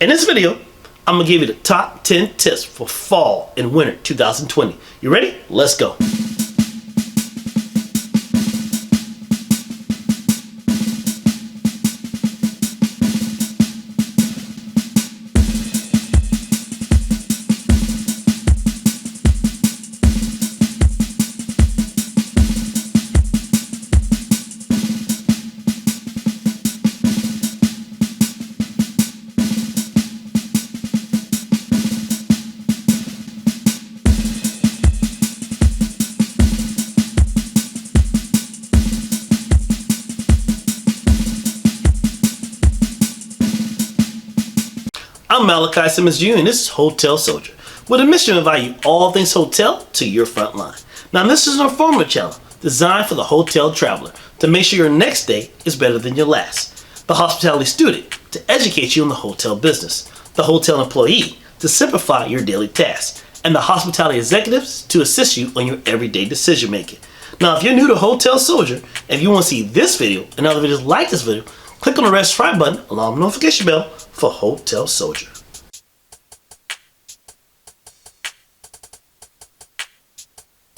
In this video, I'm going to give you the top 10 tips for fall and winter 2020. You ready? Let's go. I'm Malachi Simmons Jr. and this is Hotel Soldier, with a mission to invite you all things hotel to your front line. Now this is an informative channel designed for the hotel traveler to make sure your next stay is better than your last. The hospitality student to educate you on the hotel business. The hotel employee to simplify your daily tasks. And the hospitality executives to assist you on your everyday decision making. Now if you're new to Hotel Soldier and if you want to see this video and other videos like this video, click on the red subscribe button along with the notification bell for Hotel Soldier.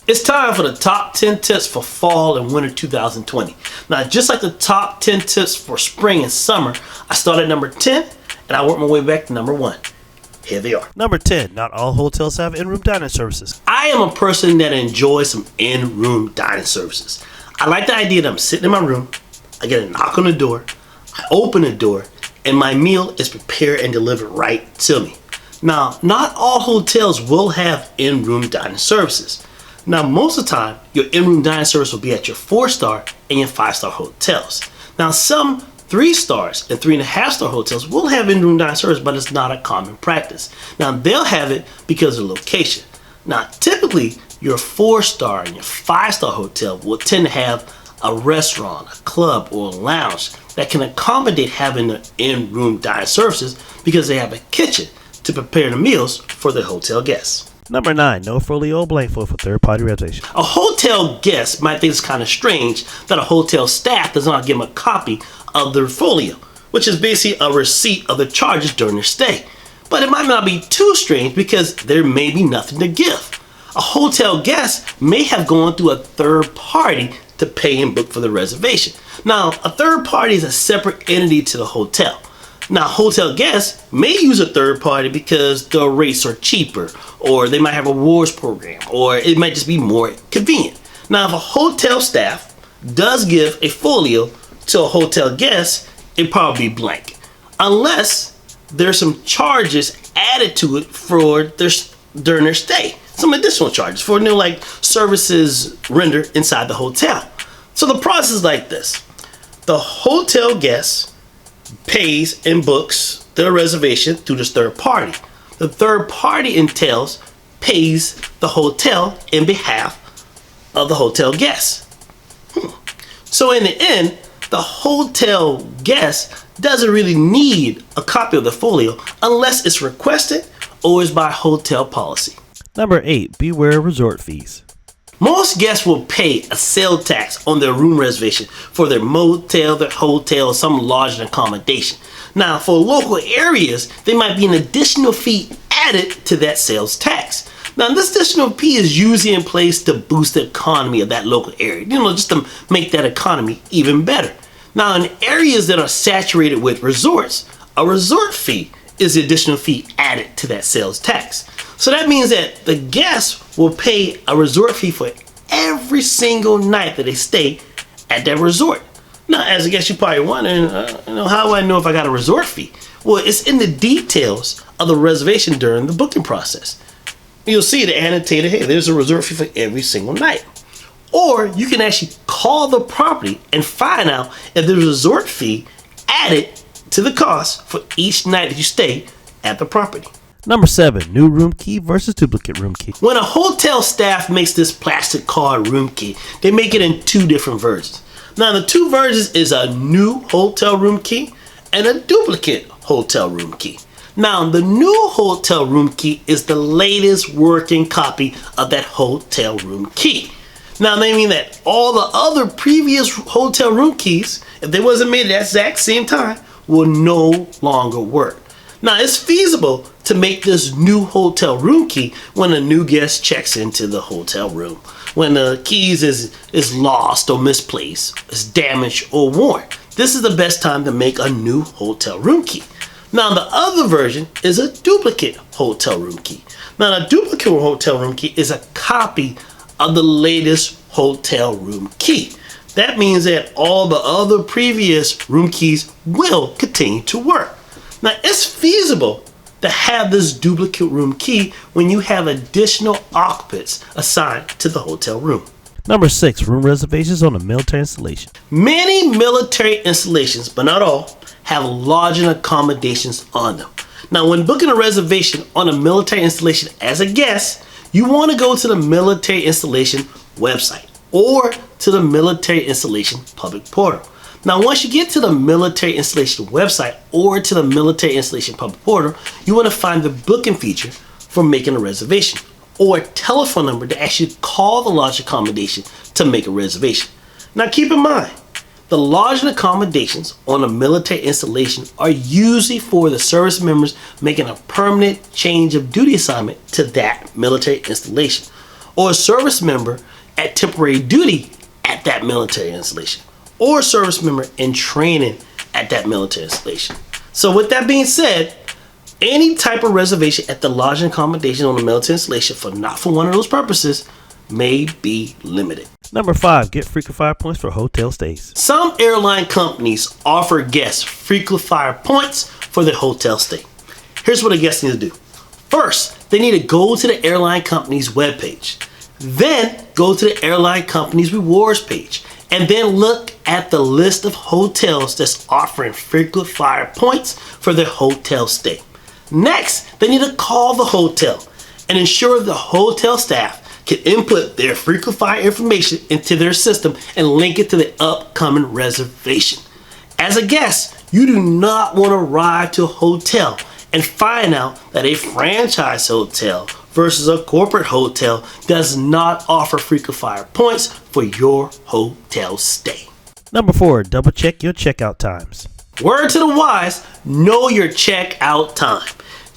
It's time for the top 10 tips for fall and winter 2020. Now, just like the top 10 tips for spring and summer, I started at number 10 and I worked my way back to number 1. Here they are. Number 10, not all hotels have in-room dining services. I am a person that enjoys some in-room dining services. I like the idea that I'm sitting in my room, I get a knock on the door, I open the door, and my meal is prepared and delivered right to me. Now, not all hotels will have in-room dining services. Now, most of the time, your in-room dining service will be at your 4-star and your 5-star hotels. Now, some 3 stars and 3.5-star hotels will have in-room dining service, but it's not a common practice. Now, they'll have it because of the location. Now, typically, your 4-star and your 5-star hotel will tend to have a restaurant, a club, or a lounge that can accommodate having the in-room dining services because they have a kitchen to prepare the meals for the hotel guests. Number 9, no Folio blank for third-party reservations. A hotel guest might think it's kind of strange that a hotel staff does not give them a copy of their folio, which is basically a receipt of the charges during their stay. But it might not be too strange because there may be nothing to give. A hotel guest may have gone through a third party to pay and book for the reservation. Now, a third party is a separate entity to the hotel. Now, hotel guests may use a third party because the rates are cheaper, or they might have a rewards program, or it might just be more convenient. Now, if a hotel staff does give a folio to a hotel guest, it probably be blank, unless there's some charges added to it for during their stay. Some additional charges for like services rendered inside the hotel. So the process is like this. The hotel guest pays and books their reservation through this third party. The third party pays the hotel in behalf of the hotel guest. So in the end, the hotel guest doesn't really need a copy of the folio unless it's requested or is by hotel policy. Number 8, beware resort fees. Most guests will pay a sales tax on their room reservation for their motel, their hotel, or some lodging accommodation. Now, for local areas, there might be an additional fee added to that sales tax. Now, this additional fee is usually in place to boost the economy of that local area, just to make that economy even better. Now, in areas that are saturated with resorts, a resort fee is the additional fee added to that sales tax. So that means that the guests will pay a resort fee for every single night that they stay at that resort. Now, as a guest, you're probably wondering, how do I know if I got a resort fee? Well, it's in the details of the reservation during the booking process. You'll see the annotated, hey, there's a resort fee for every single night. Or you can actually call the property and find out if there's a resort fee added to the cost for each night that you stay at the property. Number 7, new room key versus duplicate room key. When a hotel staff makes this plastic card room key, they make it in 2 different versions. Now, the 2 versions is a new hotel room key and a duplicate hotel room key. Now, the new hotel room key is the latest working copy of that hotel room key. Now, they mean that all the other previous hotel room keys, if they wasn't made at that exact same time, will no longer work. Now, it's feasible to make this new hotel room key when a new guest checks into the hotel room, when the keys is lost or misplaced, is damaged or worn. This is the best time to make a new hotel room key. Now, the other version is a duplicate hotel room key. Now, the duplicate hotel room key is a copy of the latest hotel room key. That means that all the other previous room keys will continue to work. Now, it's feasible to have this duplicate room key when you have additional occupants assigned to the hotel room. Number 6, room reservations on a military installation. Many military installations, but not all, have lodging accommodations on them. Now, when booking a reservation on a military installation as a guest, you want to go to the military installation website or to the military installation public portal. Now, once you get to the military installation website or to the military installation public portal, you want to find the booking feature for making a reservation or a telephone number to actually call the lodge accommodation to make a reservation. Now, keep in mind, the lodging accommodations on a military installation are usually for the service members making a permanent change of duty assignment to that military installation, or a service member at temporary duty at that military installation, or a service member in training at that military installation. So with that being said, any type of reservation at the lodging accommodation on a military installation not for one of those purposes may be limited. Number 5, get frequent flyer points for hotel stays. Some airline companies offer guests frequent flyer points for their hotel stay. Here's what a guest needs to do. First, they need to go to the airline company's webpage. Then go to the airline company's rewards page. And then look at the list of hotels that's offering frequent flyer points for their hotel stay. Next, they need to call the hotel and ensure the hotel staff can input their frequent flyer information into their system and link it to the upcoming reservation. As a guest, you do not want to arrive to a hotel and find out that a franchise hotel versus a corporate hotel does not offer frequent flyer points for your hotel stay. Number 4, double check your checkout times. Word to the wise, know your checkout time.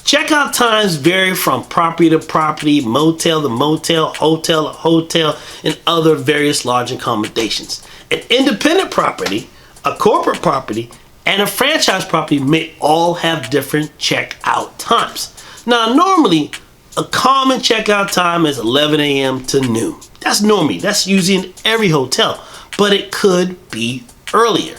Checkout times vary from property to property, motel to motel, hotel to hotel, and other various lodging accommodations. An independent property, a corporate property, and a franchise property may all have different checkout times. Now, normally, a common checkout time is 11 a.m. to noon. That's normally, that's usually in every hotel, but it could be earlier.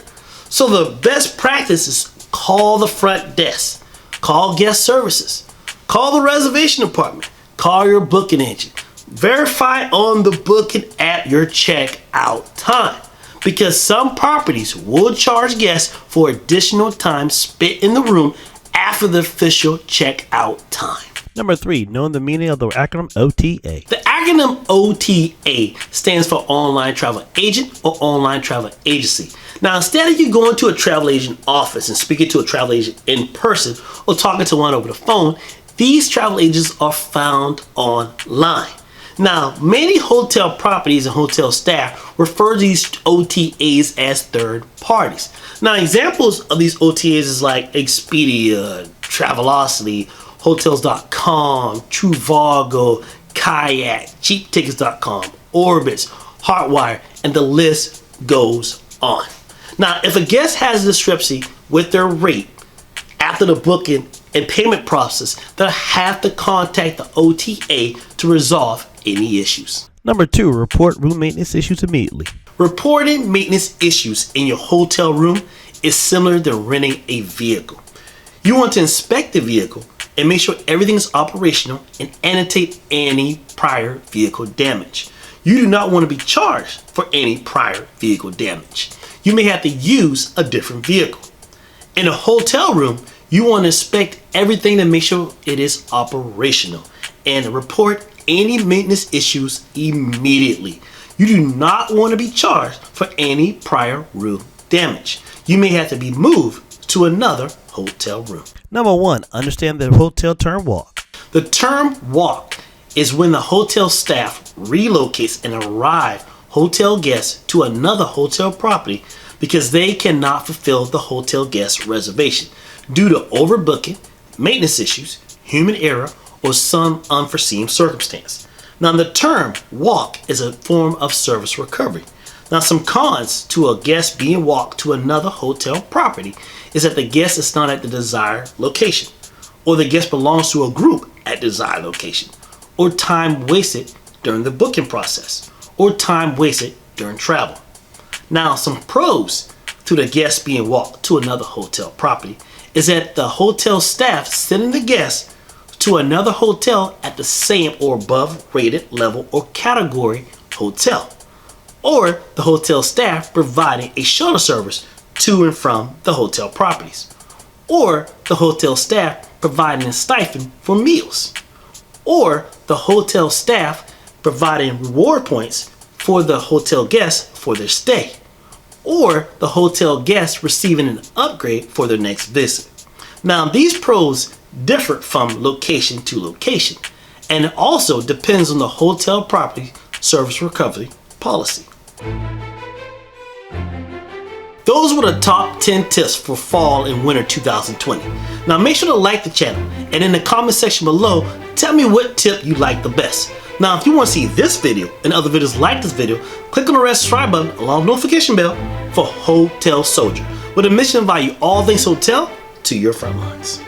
So the best practice is call the front desk. Call guest services, call the reservation department, call your booking agent. Verify on the booking app your checkout time, because some properties will charge guests for additional time spent in the room after the official checkout time. Number 3, knowing the meaning of the acronym OTA. The acronym OTA stands for Online Travel Agent or Online Travel Agency. Now, instead of you going to a travel agent office and speaking to a travel agent in person or talking to one over the phone, these travel agents are found online. Now, many hotel properties and hotel staff refer to these OTAs as third parties. Now, examples of these OTAs is like Expedia, Travelocity, Hotels.com, Trivago, Kayak, CheapTickets.com, Orbitz, Heartwire, and the list goes on. Now, if a guest has a discrepancy with their rate after the booking and payment process, they'll have to contact the OTA to resolve any issues. Number 2, report room maintenance issues immediately. Reporting maintenance issues in your hotel room is similar to renting a vehicle. You want to inspect the vehicle and make sure everything is operational and annotate any prior vehicle damage. You do not want to be charged for any prior vehicle damage. You may have to use a different vehicle. In a hotel room, you want to inspect everything to make sure it is operational and report any maintenance issues immediately. You do not want to be charged for any prior room damage. You may have to be moved to another hotel room. Number 1, understand the hotel term walk. The term walk is when the hotel staff relocates and arrive hotel guests to another hotel property because they cannot fulfill the hotel guest reservation due to overbooking, maintenance issues, human error, or some unforeseen circumstance. Now, the term walk is a form of service recovery. Now, some cons to a guest being walked to another hotel property is that the guest is not at the desired location, or the guest belongs to a group at desired location, or time wasted during the booking process, or time wasted during travel. Now, some pros to the guest being walked to another hotel property is that the hotel staff sending the guest to another hotel at the same or above rated level or category hotel, or the hotel staff providing a shuttle service to and from the hotel properties, or the hotel staff providing a stipend for meals, or the hotel staff providing reward points for the hotel guests for their stay, or the hotel guests receiving an upgrade for their next visit. Now, these pros differ from location to location, and it also depends on the hotel property service recovery policy. Those were the top 10 tips for fall and winter 2020. Now, make sure to like the channel, and in the comment section below, tell me what tip you like the best. Now, if you want to see this video and other videos like this video, click on the red subscribe button along with the notification bell for Hotel Soldier, with a mission to value all things hotel to your front lines.